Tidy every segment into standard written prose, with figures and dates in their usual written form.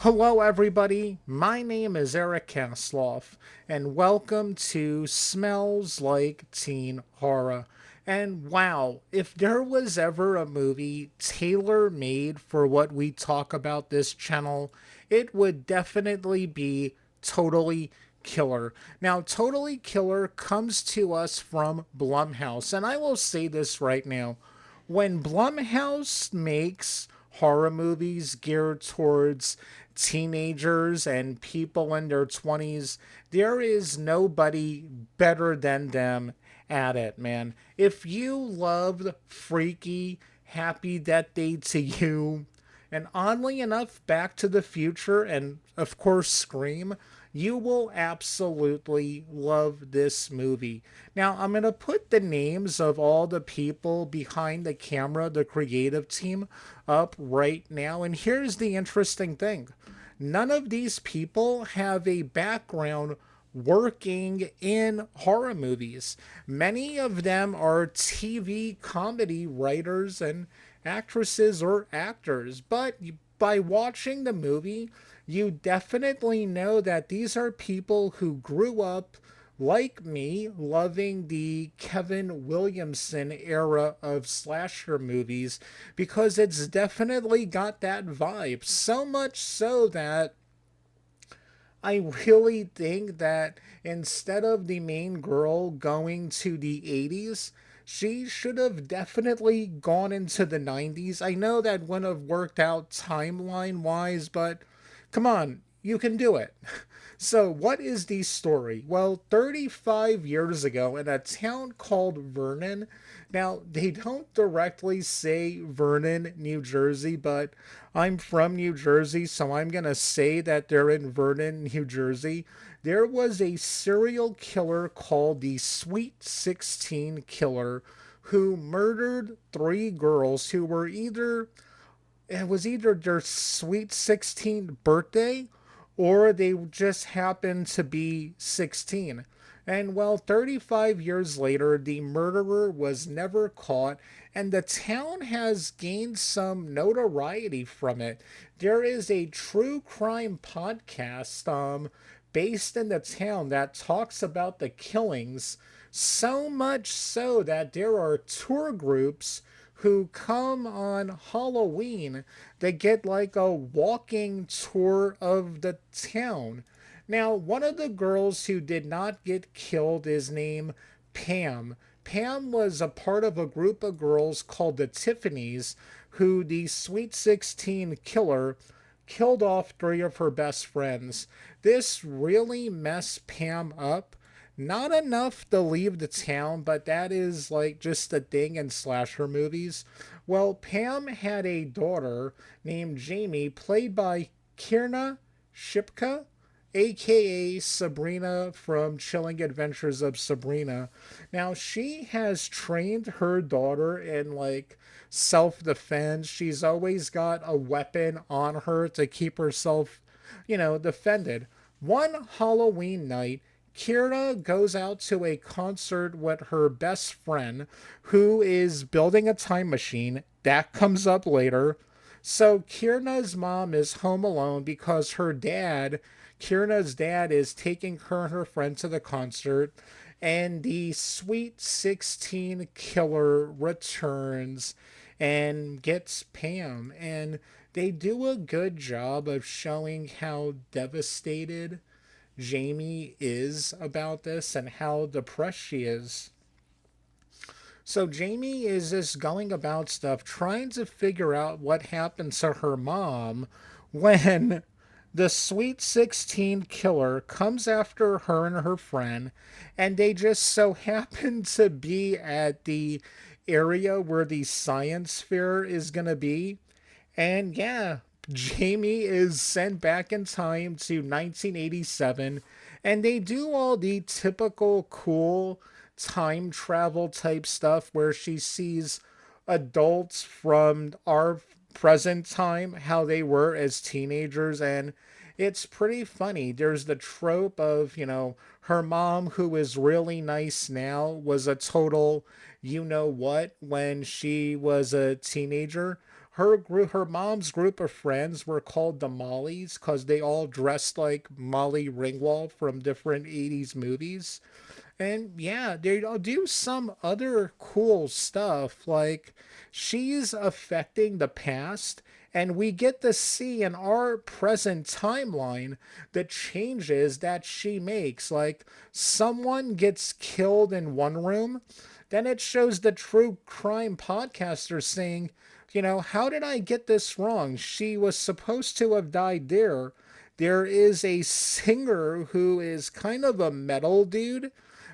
Hello, everybody. My name is Eric Kasloff, and welcome to Smells Like Teen Horror. And wow, if there was ever a movie tailor made for what we talk about this channel, it would definitely be Totally Killer. Now, Totally Killer comes to us from Blumhouse, and I will say this right now. When Blumhouse makes horror movies geared towards teenagers and people in their 20s, there is nobody better than them at it, man. If you loved Freaky, Happy Death Day to You, and oddly enough, Back to the Future, and of course, Scream, you will absolutely love this movie. Now, I'm going to put the names of all the people behind the camera, the creative team, up right now. And here's the interesting thing: none of these people have a background working in horror movies. Many of them are TV comedy writers and actresses or actors, but by watching the movie, you definitely know that these are people who grew up like me, loving the Kevin Williamson era of slasher movies because it's definitely got that vibe. So much so that I really think that instead of the main girl going to the 80s, she should have definitely gone into the 90s. I know that wouldn't have worked out timeline wise, but come on, you can do it. So, what is the story? Well, 35 years ago, in a town called Vernon, now they don't directly say Vernon, New Jersey, but I'm from New Jersey, so I'm going to say that they're in Vernon, New Jersey. There was a serial killer called the Sweet 16 Killer who murdered three girls who were either it was either their sweet 16th birthday or they just happened to be 16. And well, 35 years later, the murderer was never caught, and the town has gained some notoriety from it. There is a true crime podcast based in the town that talks about the killings, so much so that there are tour groups who come on Halloween. They get like a walking tour of the town. Now, one of the girls who did not get killed is named Pam. Pam was a part of a group of girls called the Tiffany's, who the Sweet 16 killer killed off three of her best friends. This really messed Pam up. Not enough to leave the town, but that is like just a thing in slasher movies. Well, Pam had a daughter named Jamie, played by Kierna Shipka, aka Sabrina from Chilling Adventures of Sabrina. Now, she has trained her daughter in like self defense. She's always got a weapon on her to keep herself, defended. One Halloween night, Kira goes out to a concert with her best friend who is building a time machine. That comes up later. So Kierna's mom is home alone because Kierna's dad, is taking her and her friend to the concert, and the Sweet 16 killer returns and gets Pam. And they do a good job of showing how devastated Jamie is about this and how depressed she is. So Jamie is just going about stuff trying to figure out what happened to her mom when the Sweet 16 killer comes after her and her friend, and they just so happen to be at the area where the science fair is going to be. And yeah, Jamie is sent back in time to 1987, and they do all the typical cool time travel type stuff where she sees adults from our present time, how they were as teenagers, and it's pretty funny. There's the trope of, her mom, who is really nice now, was a total you know what when she was a teenager. her mom's group of friends were called the Mollies because they all dressed like Molly Ringwald from different 80s movies. And yeah, they'll do some other cool stuff. Like, she's affecting the past, and we get to see in our present timeline the changes that she makes. Like, someone gets killed in one room, then it shows the true crime podcaster saying, how did I get this wrong? She was supposed to have died there. There is a singer who is kind of a metal dude,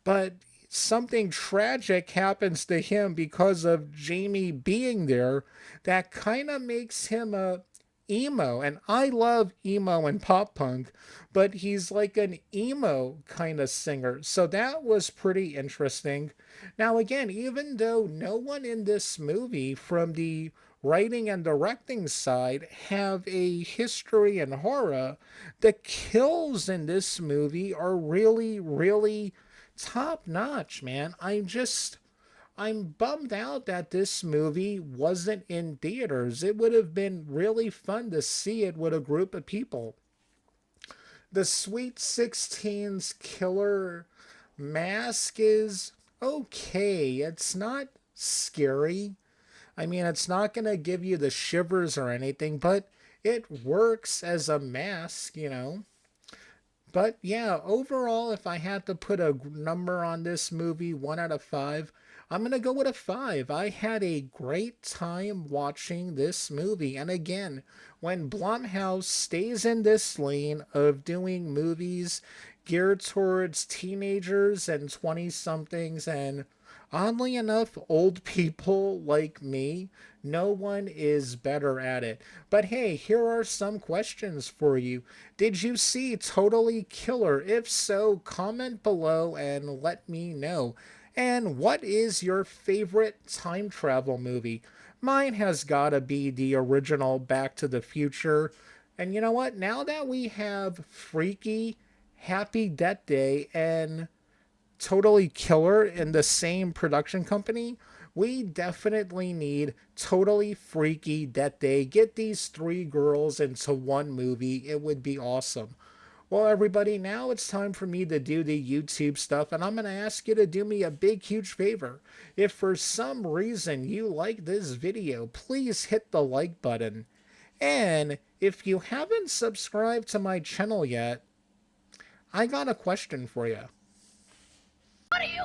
but something tragic happens to him because of Jamie being there that kind of makes him a emo. And I love emo and pop punk, but he's like an emo kind of singer. So that was pretty interesting. Now again, even though no one in this movie from the writing and directing side have a history in horror, the kills in this movie are really, really top notch, man. I'm bummed out that this movie wasn't in theaters. It would have been really fun to see it with a group of people. The Sweet 16's killer mask is okay. It's not scary. I mean, it's not going to give you the shivers or anything, but it works as a mask. But yeah, overall, if I had to put a number on this movie, 1 out of 5, I'm going to go with a 5. I had a great time watching this movie. And again, when Blumhouse stays in this lane of doing movies geared towards teenagers and 20 somethings and oddly enough, old people like me, no one is better at it. But hey, here are some questions for you. Did you see Totally Killer? If so, comment below and let me know. And what is your favorite time travel movie? Mine has gotta be the original Back to the Future. And you know what? Now that we have Freaky, Happy Death Day, and Totally Killer in the same production company, we definitely need Totally Freaky Death Day. Get these three girls into one movie. It would be awesome. Well, everybody, now it's time for me to do the YouTube stuff, and I'm going to ask you to do me a big, huge favor. If for some reason you like this video, please hit the like button. And if you haven't subscribed to my channel yet, I got a question for you. What are you